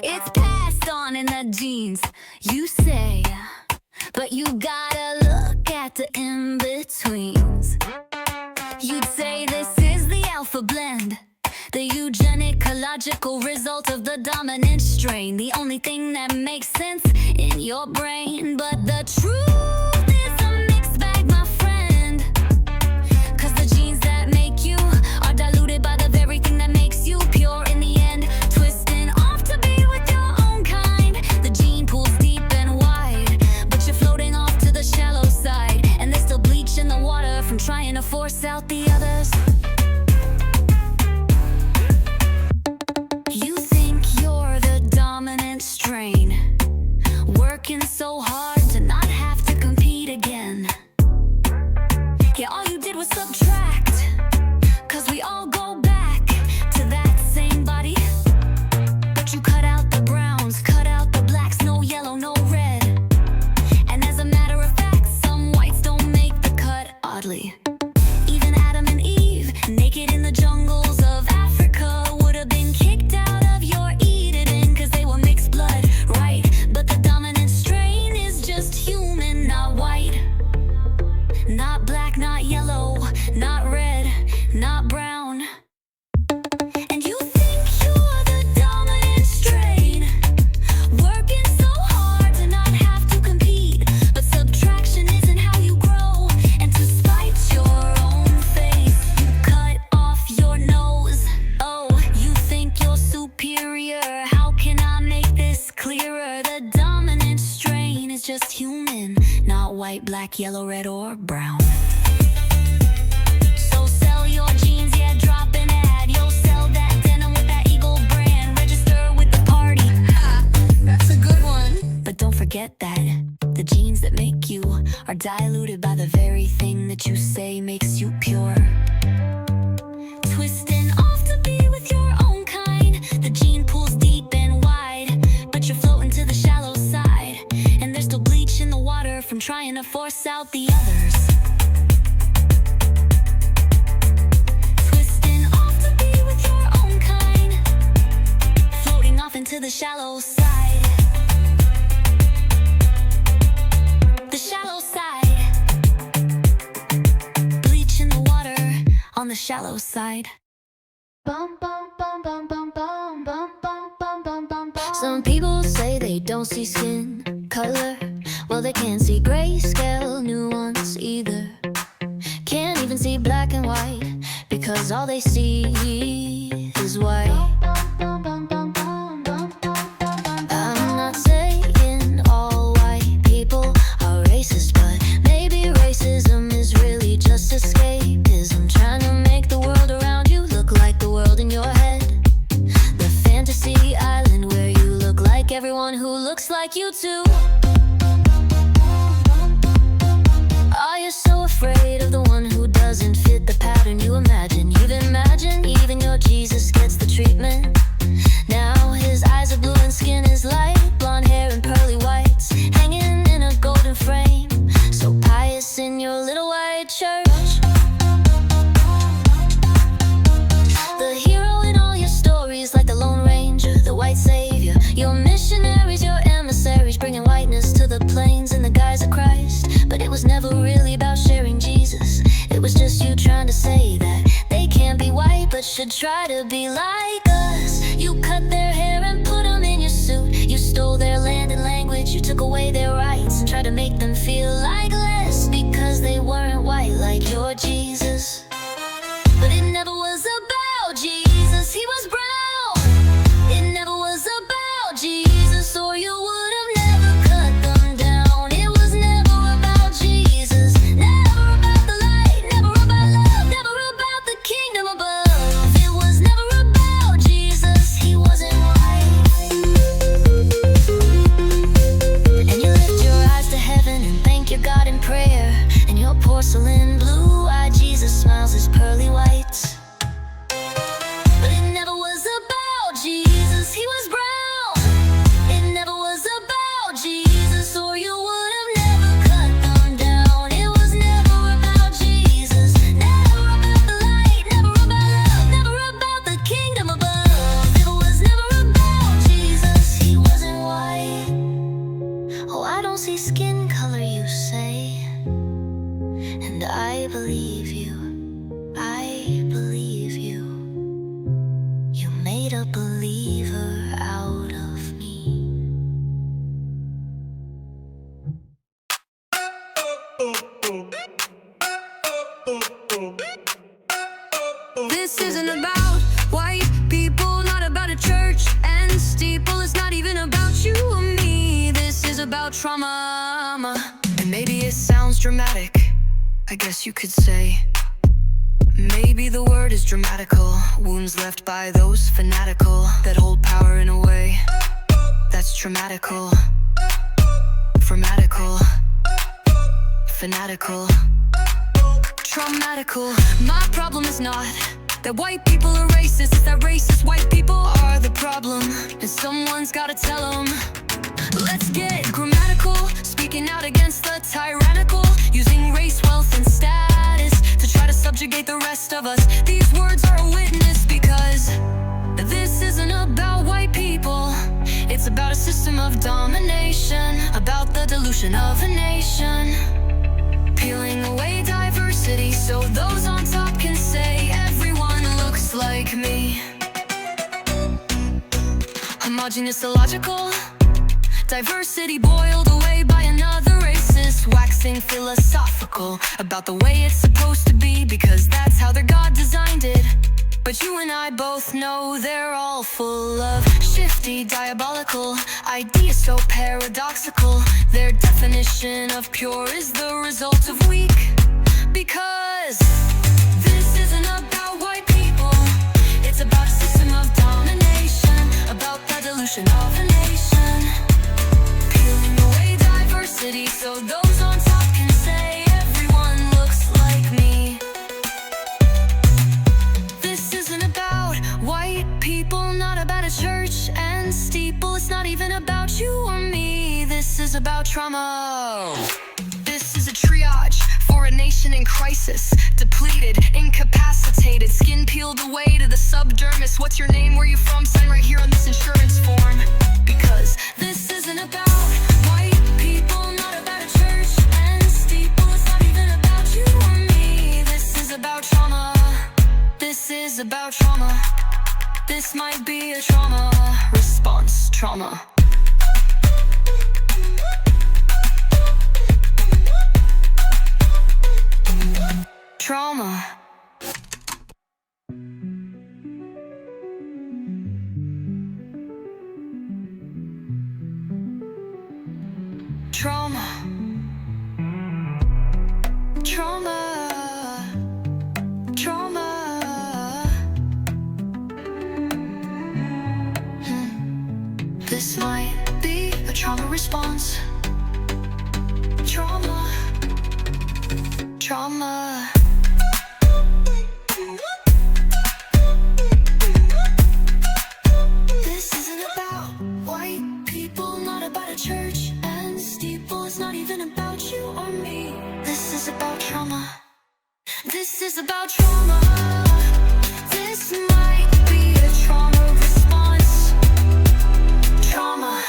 It's passed on in the genes, you say, but you gotta look at the in-betweens. You'd say this is the alpha blend, the eugenic ecological result of the dominant strain, the only thing that makes sense in your brain. But the truth is a mixed bag, my friend, 'cause the genes that make you are diluted by the very thing that makes you pure in the end, twisting off to be with your own kind. The gene pool's deep and wide, but you're floating off to the shallow side, and there's still bleach in the water from trying to force out the others. You think you're the dominant strain, working so hard to not have to compete again. Yeah, all you did was subtract, 'cause we all go back to that same body. But you cut out the browns, cut out the blacks, no yellow, no red. And as a matter of fact, some whites don't make the cut, oddly. Even Adam and Eve, naked in the jungles of Africa, would have been kicked out of your Eden, 'cause they were mixed blood, right? But the dominant strain is just human, not white, not black, not yellow, not red, not brown. And you think you're the dominant strain, working so hard to not have to compete. But subtraction isn't how you grow, and to spite your own face, you cut off your nose. Oh, you think you're superior? How can I make this clearer? The dominant strain is just human, not white, black, yellow, red, or brown. So sell your jeans, yeah, drop an ad. You'll sell that denim with that Eagle brand. Register with the party. That's a good one. But don't forget that the genes that make you are diluted by the very thing that you say makes you pure. Twisting off to be with your own kind. The gene pool's deep and wide, but you're floating to the shallow side, and there's still bleach in the water from trying to force out the others. Twisting off to be with your own kind, floating off into the shallow side. The shallow side. Bleach in the water on the shallow side. Bum, bum, bum, bum, bum, bum, bum, bum, bum, bum, bum, bum. Some people say they don't see skin color. Well, they can't see grayscale, nuance either. Can't even see black and white, because all they see is white. I'm not saying all white people are racist, but maybe racism is really just escapism, trying to make the world around you look like the world in your head. The fantasy island where you look like everyone who looks like you too. Are you so afraid of the one who doesn't fit the pattern you imagine? You'd imagine even your Jesus gets the treatment. Now his eyes are blue and skin is light, blonde hair and pearly whites, hanging in a golden frame, so pious in your little white church. The hero in all your stories, like the Lone Ranger, the white savior. Your missionaries, your emissaries, bringing whiteness to the plains in the guise of Christ. But it was never really about sharing Jesus. It was just you trying to say that they can't be white, but should try to be like us. You cut their hair and put them in your suit. You stole their land and language. You took away their rights and tried to make them feel like less, because they weren't white like your Jesus. But it never was about Jesus. He was brown. It never was about Jesus, or you would have never cut them down. It was never about Jesus, never about the light, never about love, never about the kingdom above. It was never about Jesus. He wasn't white. And you lift your eyes to heaven and thank your God in prayer, and your porcelain blue-eyed Jesus smile This isn't about white people, not about a church and steeple. It's not even about you or me. This is about trauma. And maybe it sounds dramatic, I guess you could say. Maybe the word is dramatical. Wounds left by those fanatical that hold power in a way that's traumatical. Formatical. Fanatical. Traumatical. My problem is not that white people are racist, it's that racist white people are the problem. And someone's gotta tell them. Let's get grammatical, speaking out against the tyrannical, using race, wealth, and status to try to subjugate the rest of us. These words are a witness because this isn't about white people. It's about a system of domination, about the dilution of a nation, peeling away diversity so those on top can say everyone looks like me. Homogeneous, illogical diversity boiled away by another racist, waxing philosophical about the way it's supposed to be because that's how their God designed it. But you and I both know they're all full of shifty, diabolical ideas, so paradoxical. Their definition of pure is the result of weak. Because this isn't about white people, it's about a system of domination, about the dilution of a nation, peeling away diversity so those on top can say everyone looks like me. This isn't about white people, not about a church and steeple. It's not even about you or me. This is about trauma. This is a triage for a nation in crisis, depleted, incapacitated, skin peeled away to the subdermis. What's your name, where you from? Sign right here on this insurance form. Because this isn't about white people, not about a church and steeple. It's not even about you or me. This is about trauma. This is about trauma. This might be a trauma response. Trauma. Trauma. Trauma. Trauma. Trauma. This might be a trauma response. Trauma. Trauma. This isn't about white people, not about a church and steeple. It's not even about you or me. This is about trauma. This is about trauma. This might be a trauma response. Trauma.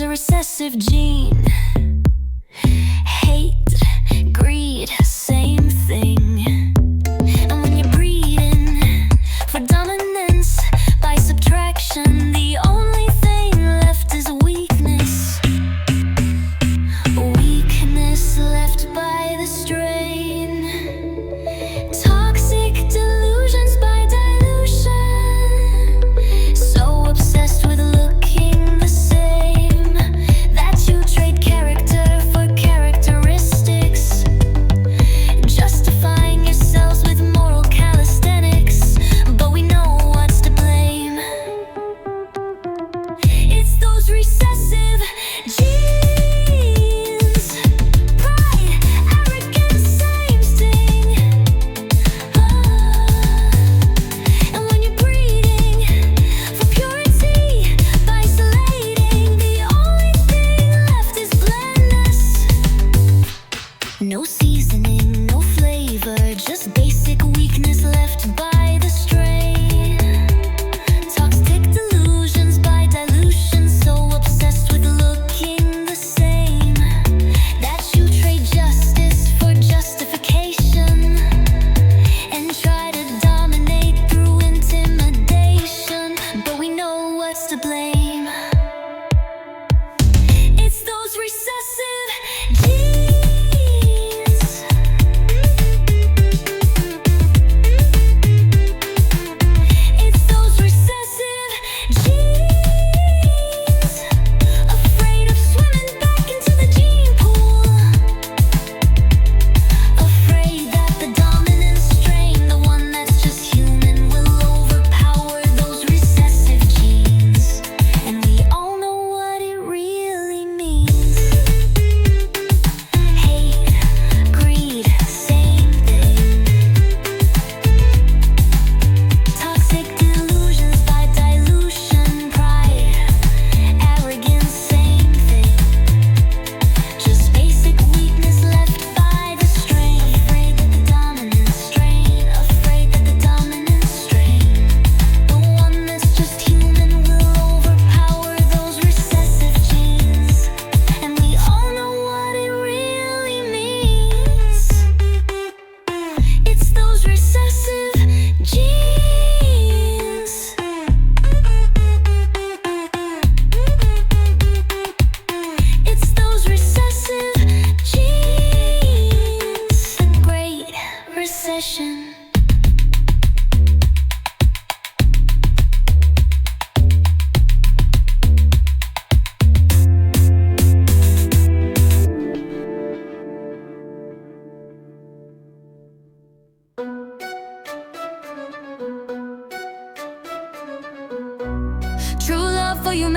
Recessive gene, hate, greed, same thing. And when you're breeding for dominance by subtraction, the only thing left is weakness. Weakness left by the strain. Toxic delusions by dilution. So obsessed with looking the same that you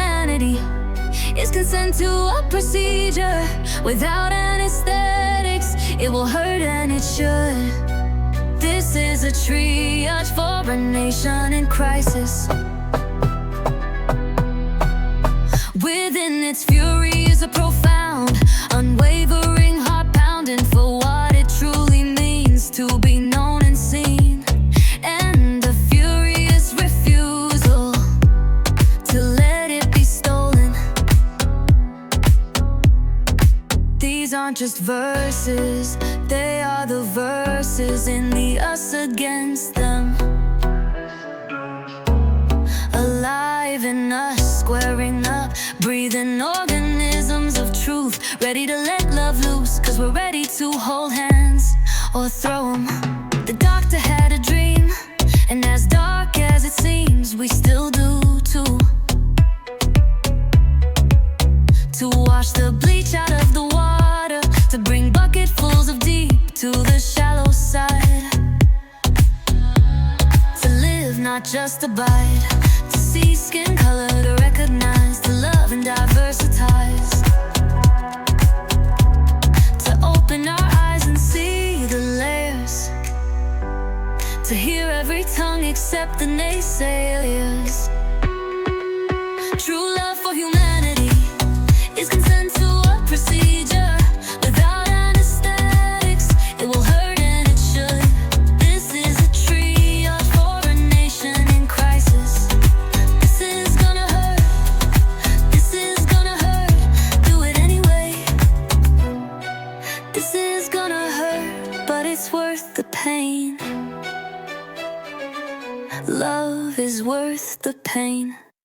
humanity is consent to a procedure. Without anesthetics, it will hurt and it should. This is a triage for a nation in crisis. Within its fury is a profound, unwavering heart pounding for what it truly means to be known and seen. And a furious refusal to let it be stolen. These aren't just verses, they are the verses in the us against them. Alive in us, squaring up, breathing organisms of truth, ready to let love loose, cause we're ready to hold hands or throw them. The doctor had a dream, and as dark as it seems, we still do too. To wash the bleach out of the water, to bring bucketfuls of deep to the shallow side. To live, not just abide, to see skin color, to recognize, to love and diversitize. To open our eyes and see the layers, to hear every tongue except the naysayers. True love for humanity is consent to a procedure. Without anesthetics, it will hurt and it should. This is a triage for a nation in crisis. This is gonna hurt, this is gonna hurt, do it anyway. This is gonna hurt, but it's worth the pain. Love is worth the pain.